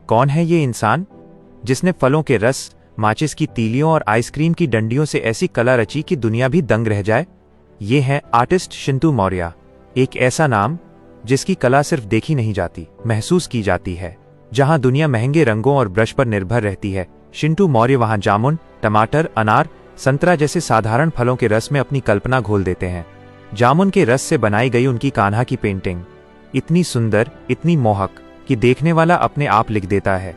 कौन है ये इंसान जिसने फलों के रस, माचिस की तीलियों और आइसक्रीम की डंडियों से ऐसी कला रची कि दुनिया भी दंग रह जाए? ये है आर्टिस्ट शिंटू मौर्य, एक ऐसा नाम जिसकी कला सिर्फ देखी नहीं जाती, महसूस की जाती है। जहां दुनिया महंगे रंगों और ब्रश पर निर्भर रहती है, शिंटू मौर्य वहां जामुन, टमाटर, अनार, संतरा जैसे साधारण फलों के रस में अपनी कल्पना घोल देते हैं। जामुन के रस से बनाई गई उनकी कान्हा की पेंटिंग इतनी सुंदर, इतनी मोहक कि देखने वाला अपने आप लिख देता है,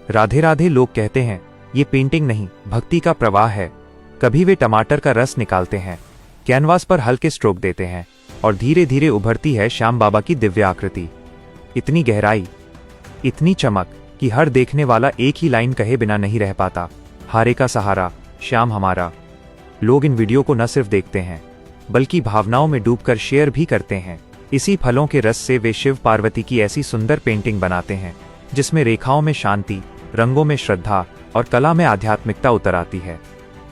राधे राधे। लोग कहते हैं ये पेंटिंग नहीं, भक्ति का प्रवाह है। कभी वे टमाटर का रस निकालते हैं, कैनवास पर हल्के स्ट्रोक देते हैं और धीरे धीरे उभरती है श्याम बाबा की दिव्य आकृति। इतनी गहराई, इतनी चमक कि हर देखने वाला एक ही लाइन कहे बिना नहीं रह पाता, हारे का सहारा, श्याम हमारा। लोग इन वीडियो को न सिर्फ देखते हैं बल्कि भावनाओं में डूबकर शेयर भी करते हैं। इसी फलों के रस से वे शिव पार्वती की ऐसी सुंदर पेंटिंग बनाते हैं जिसमें रेखाओं में शांति, रंगों में श्रद्धा और कला में आध्यात्मिकता उतर आती है।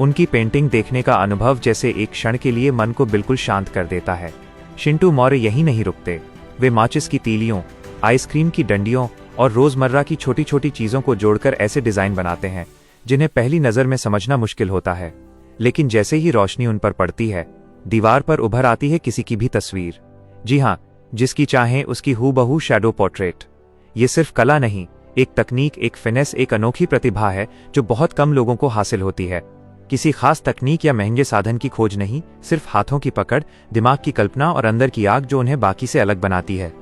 उनकी पेंटिंग देखने का अनुभव जैसे एक क्षण के लिए मन को बिल्कुल शांत कर देता है। शिंटू मौर्य यहीं नहीं रुकते, वे माचिस की तीलियों, आइसक्रीम की डंडियों और रोजमर्रा की छोटी छोटी चीजों को जोड़कर ऐसे डिजाइन बनाते हैं जिन्हें पहली नजर में समझना मुश्किल होता है, लेकिन जैसे ही रोशनी उन पर पड़ती है, दीवार पर उभर आती है किसी की भी तस्वीर। जी हाँ, जिसकी चाहे उसकी हूबहू शैडो पोर्ट्रेट। ये सिर्फ कला नहीं, एक तकनीक, एक फिनेस, एक अनोखी प्रतिभा है जो बहुत कम लोगों को हासिल होती है। किसी खास तकनीक या महंगे साधन की खोज नहीं, सिर्फ हाथों की पकड़, दिमाग की कल्पना और अंदर की आग जो उन्हें बाकी से अलग बनाती है।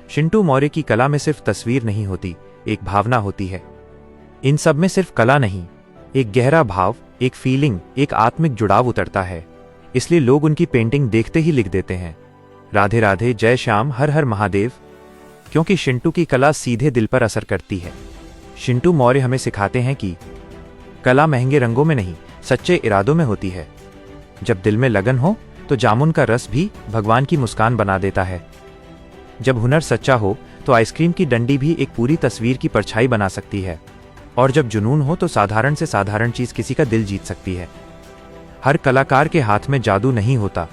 शिंटू मौर्य की कला में सिर्फ तस्वीर नहीं होती, एक भावना होती है। इन सब में सिर्फ कला नहीं, एक गहरा भाव, एक फीलिंग, एक आत्मिक जुड़ाव उतरता है। इसलिए लोग उनकी पेंटिंग देखते ही लिख देते हैं, राधे राधे, जय श्याम, हर हर महादेव। क्योंकि शिंटू की कला सीधे दिल पर असर करती है। शिंटू मौर्य हमें सिखाते हैं कि कला महंगे रंगों में नहीं, सच्चे इरादों में होती है। जब दिल में लगन हो तो जामुन का रस भी भगवान की मुस्कान बना देता है। जब हुनर सच्चा हो तो आइसक्रीम की डंडी भी एक पूरी तस्वीर की परछाई बना सकती है। और जब जुनून हो तो साधारण से साधारण चीज किसी का दिल जीत सकती है। हर कलाकार के हाथ में जादू नहीं होता,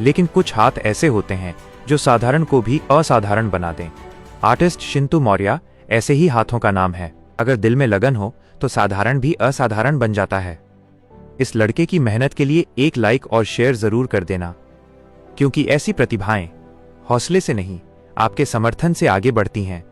लेकिन कुछ हाथ ऐसे होते हैं जो साधारण को भी असाधारण बना दें। आर्टिस्ट शिंटू मौर्य ऐसे ही हाथों का नाम है। अगर दिल में लगन हो तो साधारण भी असाधारण बन जाता है। इस लड़के की मेहनत के लिए एक लाइक और शेयर जरूर कर देना, क्योंकि ऐसी प्रतिभाएं हौसले से नहीं, आपके समर्थन से आगे बढ़ती हैं।